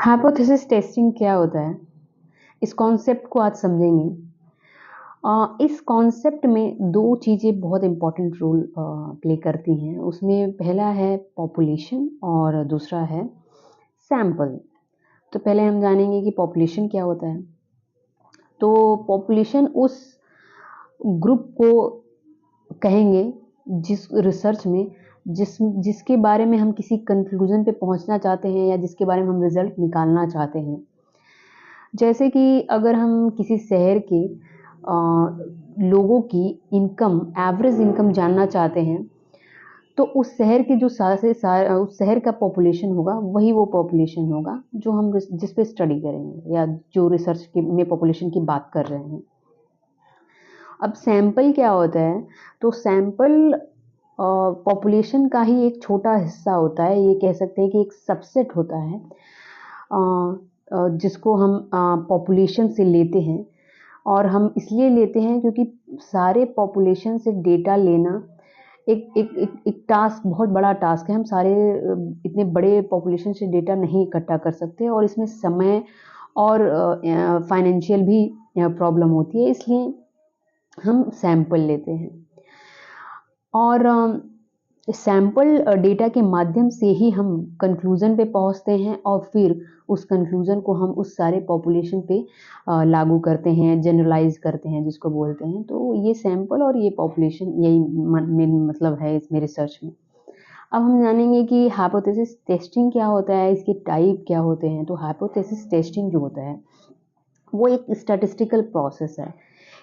Hypothesis testing क्या होता है? इस कॉन्सेप्ट को आज समझेंगे। इस कॉन्सेप्ट में 2 चीज़ें बहुत इम्पोर्टेंट रोल प्ले करती हैं। उसमें पहला है पॉपुलेशन और दूसरा है सैंपल। तो पहले हम जानेंगे कि पॉपुलेशन क्या होता है। तो पॉपुलेशन उस ग्रुप को कहेंगे जिस रिसर्च में जिसके बारे में हम किसी कंक्लूजन पे पहुंचना चाहते हैं या जिसके बारे में हम रिजल्ट निकालना चाहते हैं। जैसे कि अगर हम किसी शहर के लोगों की इनकम, एवरेज इनकम जानना चाहते हैं, तो उस शहर के जो उस शहर का पॉपुलेशन होगा, वही वो पॉपुलेशन होगा जो हम जिस पे स्टडी करेंगे या जो रिसर्च के में पॉपुलेशन की बात कर रहे हैं। अब सैंपल क्या होता है? तो सैंपल पॉपुलेशन का ही एक छोटा हिस्सा होता है। ये कह सकते हैं कि एक सबसेट होता है जिसको हम पॉपुलेशन से लेते हैं। और हम इसलिए लेते हैं क्योंकि सारे पॉपुलेशन से डेटा लेना एक टास्क, बहुत बड़ा टास्क है। हम सारे इतने बड़े पॉपुलेशन से डेटा नहीं इकट्ठा कर सकते और इसमें समय और फाइनेंशियल भी प्रॉब्लम होती है, इसलिए हम सैंपल लेते हैं। और सैंपल डेटा के माध्यम से ही हम कंक्लूज़न पे पहुंचते हैं और फिर उस कंक्लूज़न को हम उस सारे पॉपुलेशन पे लागू करते हैं, जनरलाइज करते हैं जिसको बोलते हैं। तो ये सैंपल और ये पॉपुलेशन, यही मेन मतलब है इसमें रिसर्च में। अब हम जानेंगे कि हाइपोथेसिस टेस्टिंग क्या होता है, इसके टाइप क्या होते हैं। तो हाइपोथेसिस टेस्टिंग जो होता है वो एक स्टैटिस्टिकल प्रोसेस है।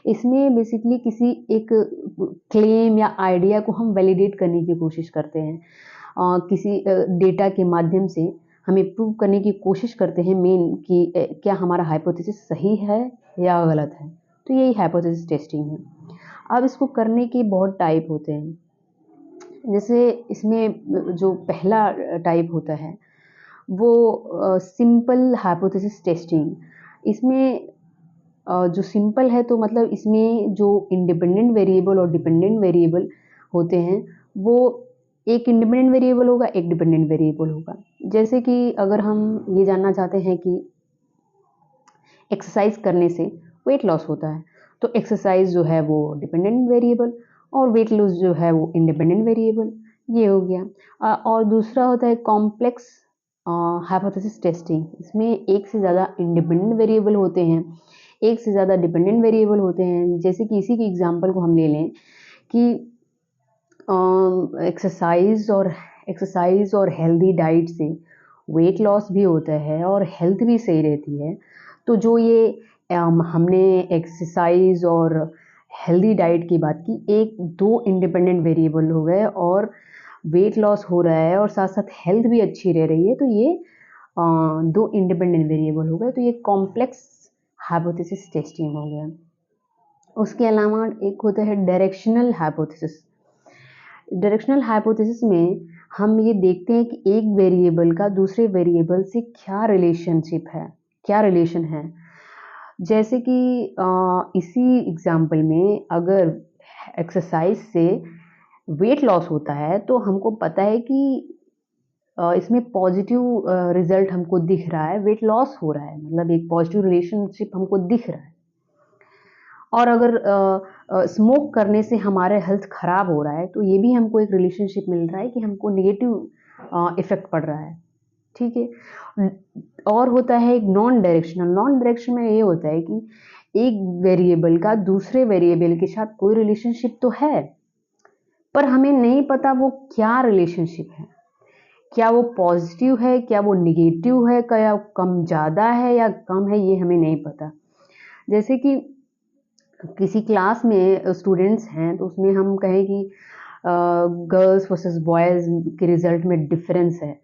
इसमें बेसिकली किसी एक क्लेम या आइडिया को हम वैलिडेट करने की कोशिश करते हैं। किसी डेटा के माध्यम से हमें प्रूव करने की कोशिश करते हैं मेन कि क्या हमारा हाइपोथेसिस सही है या गलत है। तो यही हाइपोथेसिस टेस्टिंग है। अब इसको करने के बहुत टाइप होते हैं। जैसे इसमें जो पहला टाइप होता है वो सिंपल हाइपोथेसिस टेस्टिंग। इसमें जो सिंपल है तो मतलब इसमें जो इंडिपेंडेंट वेरिएबल और डिपेंडेंट वेरिएबल होते हैं, वो एक इंडिपेंडेंट वेरिएबल होगा, एक डिपेंडेंट वेरिएबल होगा। जैसे कि अगर हम ये जानना चाहते हैं कि एक्सरसाइज करने से वेट लॉस होता है, तो एक्सरसाइज जो है वो डिपेंडेंट वेरिएबल और वेट लॉस जो है वो इंडिपेंडेंट वेरिएबल। ये हो गया। और दूसरा होता है कॉम्प्लेक्स हाइपोथेसिस टेस्टिंग। इसमें एक से ज़्यादा इंडिपेंडेंट वेरिएबल होते हैं, एक से ज़्यादा डिपेंडेंट वेरिएबल होते हैं। जैसे कि इसी के एग्जांपल को हम ले लें कि एक्सरसाइज और हेल्दी डाइट से वेट लॉस भी होता है और हेल्थ भी सही रहती है। तो जो ये हमने एक्सरसाइज और हेल्दी डाइट की बात की, एक दो इंडिपेंडेंट वेरिएबल हो गए और वेट लॉस हो रहा है और साथ साथ हेल्थ भी अच्छी रह रही है, तो ये दो इंडिपेंडेंट वेरिएबल हो गए। तो ये कॉम्प्लेक्स हाइपोथेसिस टेस्टिंग हो गया। उसके अलावा एक होता है डायरेक्शनल हाइपोथेसिस। डायरेक्शनल हाइपोथेसिस में हम ये देखते हैं कि एक वेरिएबल का दूसरे वेरिएबल से क्या रिलेशनशिप है, क्या रिलेशन है। जैसे कि इसी एग्जाम्पल में अगर एक्सरसाइज से वेट लॉस होता है तो हमको पता है कि इसमें पॉजिटिव रिजल्ट हमको दिख रहा है, वेट लॉस हो रहा है, मतलब एक पॉजिटिव रिलेशनशिप हमको दिख रहा है। और अगर स्मोक करने से हमारे हेल्थ ख़राब हो रहा है, तो ये भी हमको एक रिलेशनशिप मिल रहा है कि हमको नेगेटिव इफ़ेक्ट पड़ रहा है। ठीक है। और होता है एक नॉन डायरेक्शनल। नॉन डायरेक्शन में ये होता है कि एक वेरिएबल का दूसरे वेरिएबल के साथ कोई रिलेशनशिप तो है, पर हमें नहीं पता वो क्या रिलेशनशिप है। क्या वो पॉजिटिव है, क्या वो निगेटिव है, क्या कम ज़्यादा है या कम है, ये हमें नहीं पता। जैसे कि किसी क्लास में स्टूडेंट्स हैं तो उसमें हम कहें कि गर्ल्स वर्सेस बॉयज़ के रिज़ल्ट में डिफरेंस है,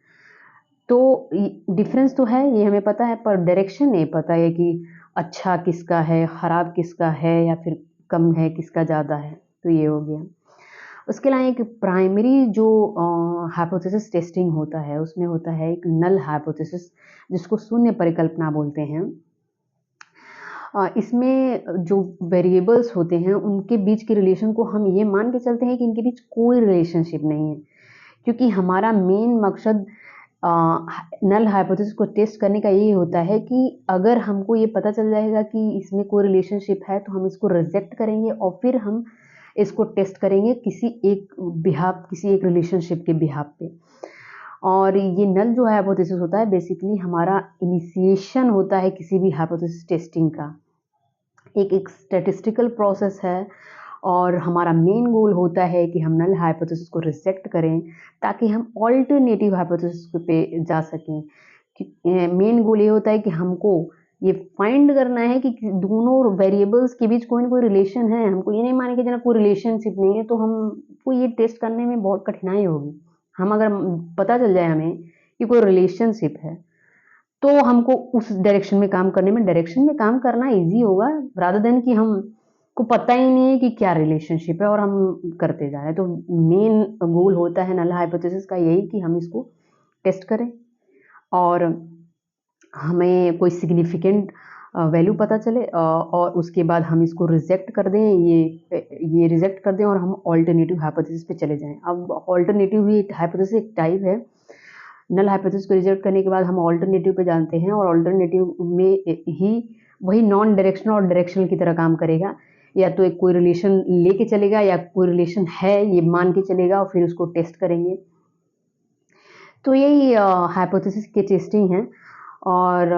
तो डिफरेंस तो है ये हमें पता है, पर डायरेक्शन नहीं पता है कि अच्छा किसका है, ख़राब किसका है या फिर कम है किसका ज़्यादा है। तो ये हो गया। उसके अलावा एक प्राइमरी जो हाइपोथेसिस टेस्टिंग होता है, उसमें होता है एक नल हाइपोथेसिस, जिसको शून्य परिकल्पना बोलते हैं। इसमें जो वेरिएबल्स होते हैं उनके बीच के रिलेशन को हम ये मान के चलते हैं कि इनके बीच कोई रिलेशनशिप नहीं है, क्योंकि हमारा मेन मकसद नल हाइपोथेसिस को टेस्ट करने का यही होता है कि अगर हमको ये पता चल जाएगा कि इसमें कोई रिलेशनशिप है तो हम इसको रिजेक्ट करेंगे और फिर हम इसको टेस्ट करेंगे किसी एक रिलेशनशिप के बिहाफ पे। और ये नल जो हाइपोथेसिस होता है बेसिकली हमारा इनिशिएशन होता है किसी भी हाइपोथेसिस टेस्टिंग का। एक स्टैटिस्टिकल प्रोसेस है और हमारा मेन गोल होता है कि हम नल हाइपोथेसिस को रिजेक्ट करें ताकि हम ऑल्टरनेटिव हाइपोथेसिस पे जा सकें। मेन गोल ये होता है कि हमको ये फाइंड करना है कि दोनों वेरिएबल्स के बीच कोई ना कोई रिलेशन है। हमको ये नहीं माने कि जना कोई रिलेशनशिप नहीं है तो हमको ये टेस्ट करने में बहुत कठिनाई होगी। हम अगर पता चल जाए हमें कि कोई रिलेशनशिप है तो हमको उस डायरेक्शन में काम करना ईजी होगा रादर देन कि हम को पता ही नहीं है कि क्या रिलेशनशिप है और हम करते जा रहे हैं। तो मेन गोल होता है नल हाइपोथेसिस का यही कि हम इसको टेस्ट करें और हमें कोई सिग्निफिकेंट वैल्यू पता चले और उसके बाद हम इसको रिजेक्ट कर दें, ये रिजेक्ट कर दें और हम ऑल्टरनेटिव हाइपोथेसिस पे चले जाएं। अब ऑल्टरनेटिव हाइपोथेसिस एक टाइप है। नल हाइपोथेसिस को रिजेक्ट करने के बाद हम ऑल्टरनेटिव पे जानते हैं और ऑल्टरनेटिव में ही वही नॉन डायरेक्शनल और डायरेक्शनल की तरह काम करेगा। या तो एक कोई रिलेशन लेके चलेगा या कोई रिलेशन है ये मान के चलेगा और फिर उसको टेस्ट करेंगे। तो यही हाइपोथेसिस की टेस्टिंग है और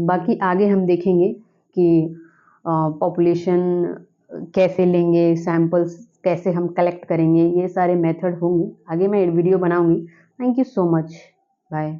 बाकी आगे हम देखेंगे कि पॉपुलेशन कैसे लेंगे, सैंपल्स कैसे हम कलेक्ट करेंगे, ये सारे मेथड होंगे। आगे मैं वीडियो बनाऊंगी। Thank you so much. Bye.